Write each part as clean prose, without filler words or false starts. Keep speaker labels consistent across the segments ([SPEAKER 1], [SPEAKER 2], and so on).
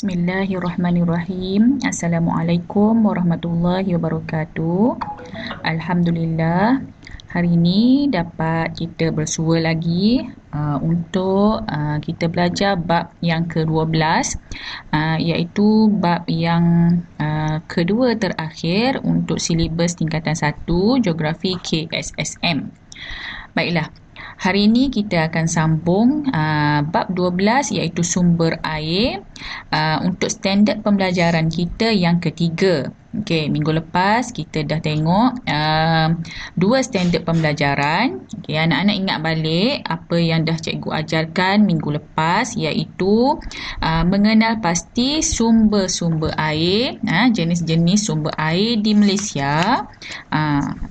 [SPEAKER 1] Bismillahirrahmanirrahim. Assalamualaikum warahmatullahi wabarakatuh. Alhamdulillah, hari ini dapat kita bersua lagi untuk kita belajar bab yang ke-12, iaitu bab yang kedua terakhir untuk silibus tingkatan 1 Geografi KSSM. Baiklah, hari ini kita akan sambung bab 12 iaitu sumber air untuk standard pembelajaran kita yang ketiga. Okey, minggu lepas kita dah tengok dua standard pembelajaran. Okey, anak-anak ingat balik apa yang dah cikgu ajarkan minggu lepas, iaitu mengenal pasti sumber-sumber air, jenis-jenis sumber air di Malaysia.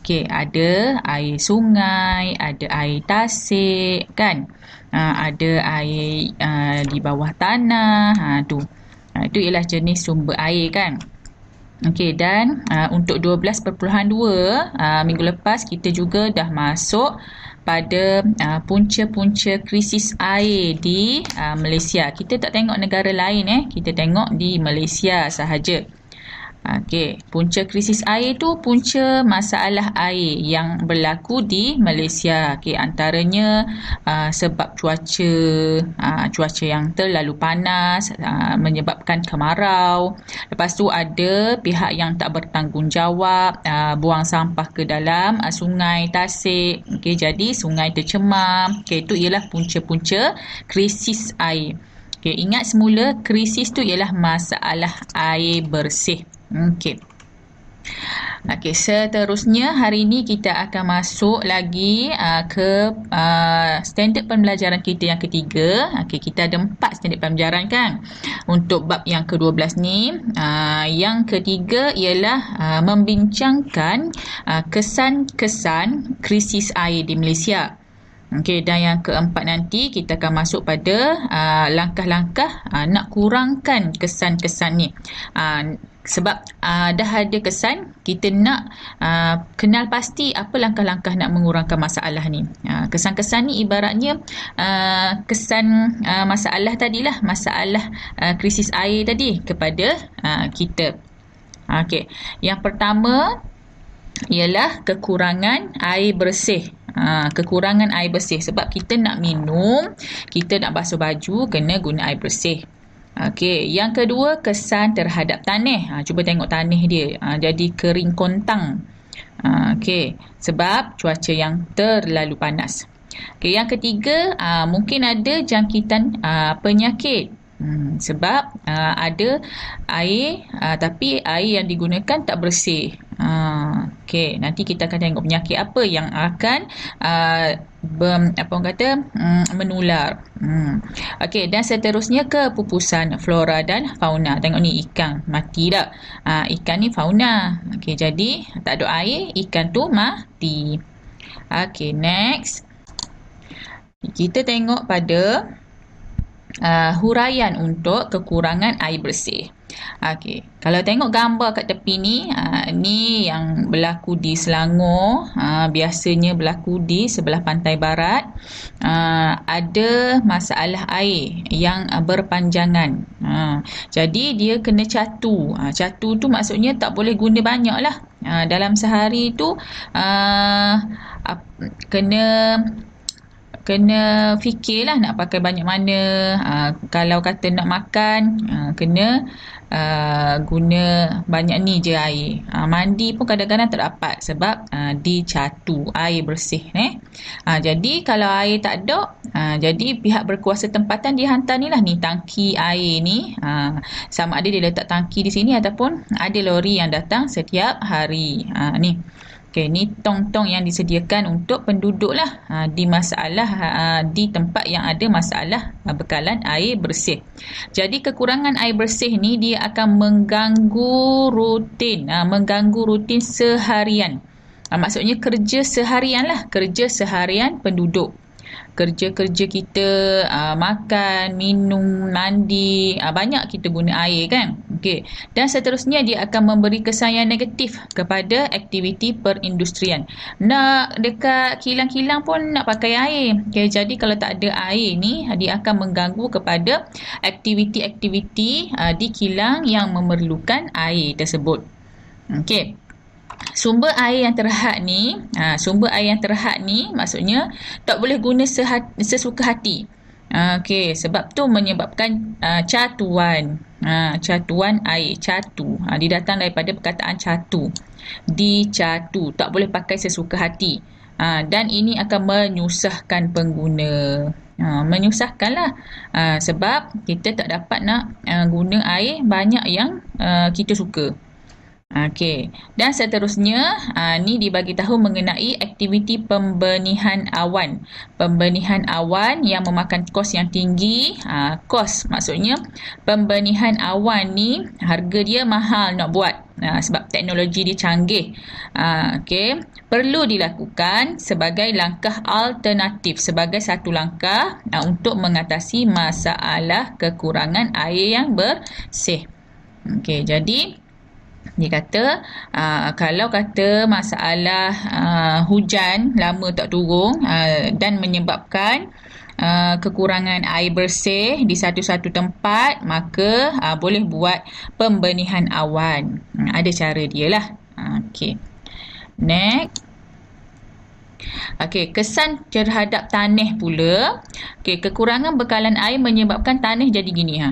[SPEAKER 1] Okey, ada air sungai, ada air tasik kan. Ada air di bawah tanah. Itu ialah jenis sumber air kan. Okey, dan untuk 12.2 minggu lepas kita juga dah masuk pada punca-punca krisis air di Malaysia. Kita tak tengok negara lain, kita tengok di Malaysia sahaja. Okey, punca krisis air tu punca masalah air yang berlaku di Malaysia. Okey, antaranya sebab cuaca yang terlalu panas menyebabkan kemarau. Lepas tu ada pihak yang tak bertanggungjawab buang sampah ke dalam sungai tasik. Okey, jadi sungai tercemar. Okey, itu ialah punca-punca krisis air. Okey, ingat semula krisis tu ialah masalah air bersih. Okey, seterusnya hari ini kita akan masuk lagi ke standard pembelajaran kita yang ketiga. Okey, kita ada 4 standard pembelajaran kan untuk bab yang ke-12 ni. Yang ketiga ialah membincangkan kesan-kesan krisis air di Malaysia. Okey, dan yang keempat nanti kita akan masuk pada langkah-langkah nak kurangkan kesan-kesan ni. Sebab dah ada kesan, kita nak kenal pasti apa langkah-langkah nak mengurangkan masalah ni. Kesan-kesan ni ibaratnya kesan masalah tadilah, masalah krisis air tadi kepada kita. Okey, yang pertama ialah kekurangan air bersih. Kekurangan air bersih sebab kita nak minum, kita nak basuh baju, kena guna air bersih. Okey, yang kedua kesan terhadap tanah. Cuba tengok tanah dia, jadi kering kontang. Okey, sebab cuaca yang terlalu panas. Okey, yang ketiga mungkin ada jangkitan penyakit. Sebab ada air tapi air yang digunakan tak bersih. Okey, nanti kita akan tengok penyakit apa yang akan menular. Okey, dan seterusnya kepupusan flora dan fauna. Tengok ni, ikan mati dah. Ikan ni fauna. Okey, jadi tak ada air, ikan tu mati. Okey, next. Kita tengok pada huraian untuk kekurangan air bersih. Okey, kalau tengok gambar kat tepi ni, ni yang berlaku di Selangor, biasanya berlaku di sebelah pantai barat. Ada masalah air yang berpanjangan. Jadi dia kena catu. Catu tu maksudnya tak boleh guna banyak lah. Dalam sehari tu kena fikirlah nak pakai banyak mana. Kalau kata nak makan, kena guna banyak ni je air. Mandi pun kadang-kadang tak dapat sebab dicatu air bersih. Jadi kalau air tak ada, jadi pihak berkuasa tempatan dia hantar ni lah, ni tangki air ni. Sama ada dia letak tangki di sini ataupun ada lori yang datang setiap hari. Ni. Okey, ni tong-tong yang disediakan untuk penduduk lah di tempat yang ada masalah bekalan air bersih. Jadi kekurangan air bersih ni dia akan mengganggu rutin seharian. Maksudnya kerja seharian penduduk. Kerja-kerja kita, makan, minum, mandi, banyak kita guna air kan. Okey, dan seterusnya dia akan memberi kesan yang negatif kepada aktiviti perindustrian. Nak dekat kilang-kilang pun nak pakai air. Okey, jadi kalau tak ada air ni, dia akan mengganggu kepada aktiviti-aktiviti di kilang yang memerlukan air tersebut. Okey. Sumber air yang terhad ni, maksudnya tak boleh guna sesuka hati. Okey, sebab tu menyebabkan catuan. Catuan air, catu. Dia datang daripada perkataan catu. Dicatu, tak boleh pakai sesuka hati. Dan ini akan menyusahkan pengguna. Menyusahkanlah. Sebab kita tak dapat nak guna air banyak yang kita suka. Okey, dan seterusnya ni dibagi tahu mengenai aktiviti pembenihan awan. Pembenihan awan yang memakan kos yang tinggi. Kos maksudnya pembenihan awan ni harga dia mahal nak buat. Sebab teknologi dia canggih. Okey, perlu dilakukan sebagai langkah alternatif, sebagai satu langkah untuk mengatasi masalah kekurangan air yang bersih. Okey, jadi dia kata kalau kata masalah hujan lama tak turun dan menyebabkan kekurangan air bersih di satu-satu tempat, maka boleh buat pembenihan awan. Ada cara dia lah. Okey. Next. Okey, kesan terhadap tanah pula. Okey, kekurangan bekalan air menyebabkan tanah jadi gini.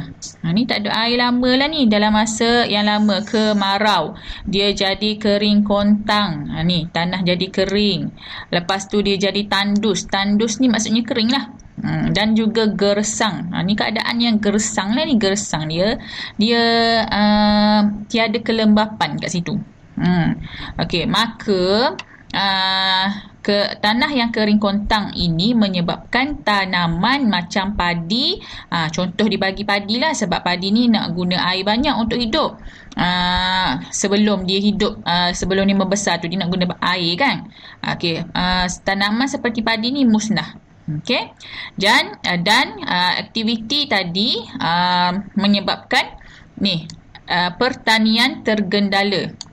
[SPEAKER 1] Ni tak ada air lama lah ni. Dalam masa yang lama, kemarau. Dia jadi kering kontang. Ni, tanah jadi kering. Lepas tu dia jadi tandus. Tandus ni maksudnya kering lah. Dan juga gersang. Ni keadaan yang gersang lah ni. Gersang dia tiada kelembapan kat situ. Okey, maka tanah yang kering kontang ini menyebabkan tanaman macam padi, contoh dibagi padi lah, sebab padi ni nak guna air banyak untuk hidup. Sebelum dia hidup, sebelum dia membesar tu dia nak guna air kan. Okey, tanaman seperti padi ni musnah. Okey, dan aktiviti tadi menyebabkan ni pertanian tergendala.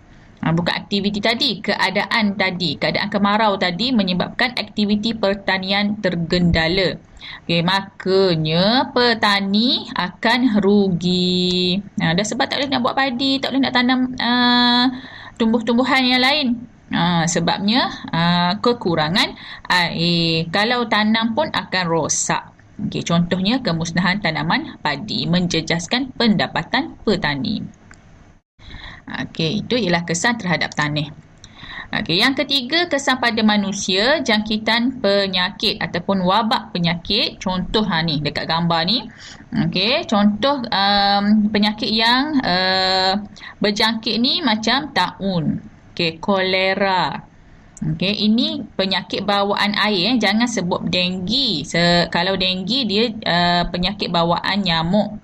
[SPEAKER 1] Bukan aktiviti tadi, keadaan kemarau tadi menyebabkan aktiviti pertanian tergendala. Okey, makanya petani akan rugi. Dah sebab tak boleh nak buat padi, tak boleh nak tanam tumbuh-tumbuhan yang lain. Sebabnya kekurangan air. Kalau tanam pun akan rosak. Okey, contohnya kemusnahan tanaman padi menjejaskan pendapatan petani. Okey, itu ialah kesan terhadap tanah. Okey, yang ketiga, kesan pada manusia, jangkitan penyakit ataupun wabak penyakit. Contoh ni dekat gambar ni. Okey, contoh penyakit yang berjangkit ni macam taun. Okey, kolera. Okey, ini penyakit bawaan air. Jangan sebut denggi. Kalau denggi dia penyakit bawaan nyamuk.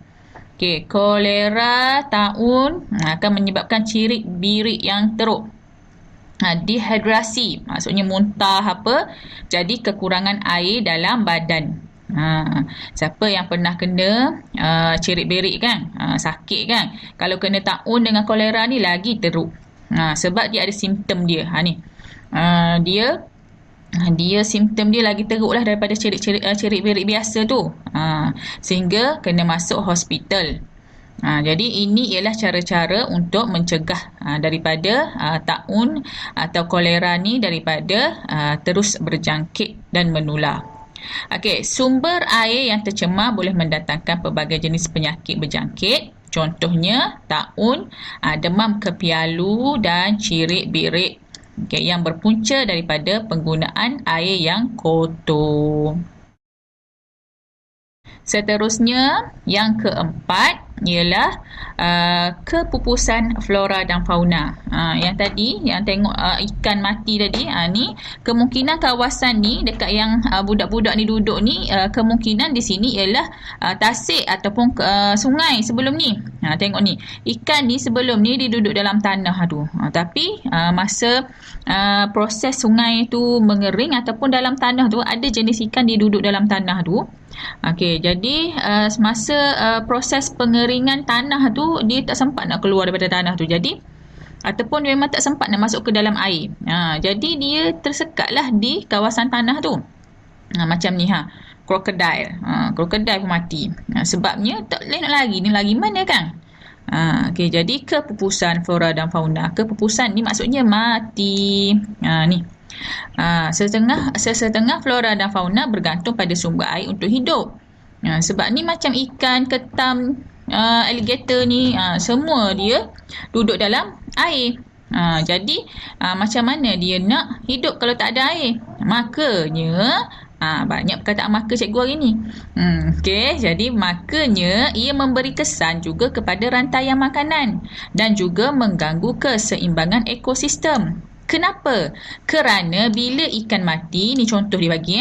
[SPEAKER 1] Okey, kolera taun akan menyebabkan cirit-birit yang teruk. Dehidrasi, maksudnya muntah apa, jadi kekurangan air dalam badan. Siapa yang pernah kena cirit-birit kan, sakit kan, kalau kena taun dengan kolera ni lagi teruk. Sebab dia ada simptom dia. Dia simptom dia lagi teruk lah daripada cirit-birit biasa tu. Sehingga kena masuk hospital. Jadi ini ialah cara-cara untuk mencegah daripada taun atau kolera ni daripada terus berjangkit dan menular. Okey, sumber air yang tercemar boleh mendatangkan pelbagai jenis penyakit berjangkit. Contohnya taun, demam kepialu dan cirit-birit. Okay, yang berpunca daripada penggunaan air yang kotor. Seterusnya, yang keempat ialah kepupusan flora dan fauna. Yang tadi, yang tengok ikan mati tadi, ni kemungkinan kawasan ni dekat yang budak-budak ni duduk ni, kemungkinan di sini ialah tasik ataupun sungai sebelum ni. Tengok ni, ikan ni sebelum ni dia duduk dalam tanah tu. Tapi masa proses sungai tu mengering ataupun dalam tanah tu, ada jenis ikan dia duduk dalam tanah tu. Okey, jadi semasa proses pengeringan tanah tu, dia tak sempat nak keluar daripada tanah tu. Jadi ataupun memang tak sempat nak masuk ke dalam air. Jadi dia tersekatlah di kawasan tanah tu. Macam ni krokodil. Krokodil pun mati. Sebabnya tak boleh nak lari. Ni lari mana kan? Okey, jadi kepupusan flora dan fauna. Kepupusan ni maksudnya mati. Ni. Sesetengah flora dan fauna bergantung pada sumber air untuk hidup. Sebab ni macam ikan, ketam, alligator ni, semua dia duduk dalam air. Jadi macam mana dia nak hidup kalau tak ada air? Makanya banyak perkataan maka cikgu hari ni. Okey, jadi makanya ia memberi kesan juga kepada rantaian makanan dan juga mengganggu keseimbangan ekosistem. Kenapa? Kerana bila ikan mati, ni contoh dia bagi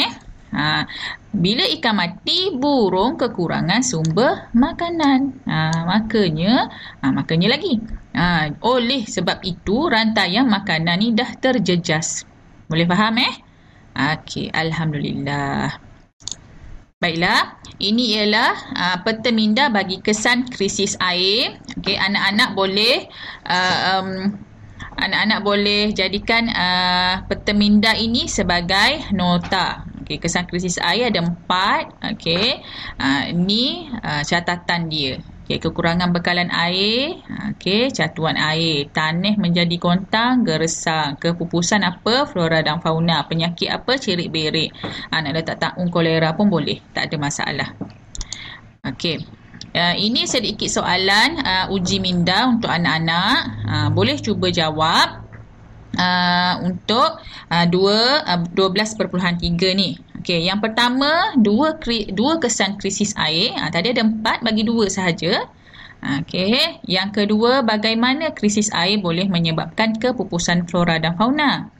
[SPEAKER 1] bila ikan mati, burung kekurangan sumber makanan. Makanya lagi. Oleh sebab itu, rantaian makanan ni dah terjejas. Boleh faham Okey, alhamdulillah. Baiklah, ini ialah peta minda bagi kesan krisis air. Okey, anak-anak boleh jadikan peta minda ini sebagai nota. Okey, kesan krisis air ada 4. Okey, ini catatan dia. Okey, kekurangan bekalan air. Okey, catuan air. Tanah menjadi kontang, gersang. Kepupusan apa? Flora dan fauna. Penyakit apa? Cirit-berit. Nak letak taung kolera pun boleh. Tak ada masalah. Okey. Ini sedikit soalan uji minda untuk anak-anak. Boleh cuba jawab untuk 12.3 ni. Okey, yang pertama, dua kesan krisis air. Tadi ada 4, bagi 2 sahaja. Okey, yang kedua, bagaimana krisis air boleh menyebabkan kepupusan flora dan fauna.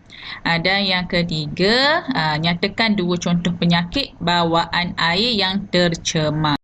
[SPEAKER 1] Dan yang ketiga, nyatakan 2 contoh penyakit bawaan air yang tercemar.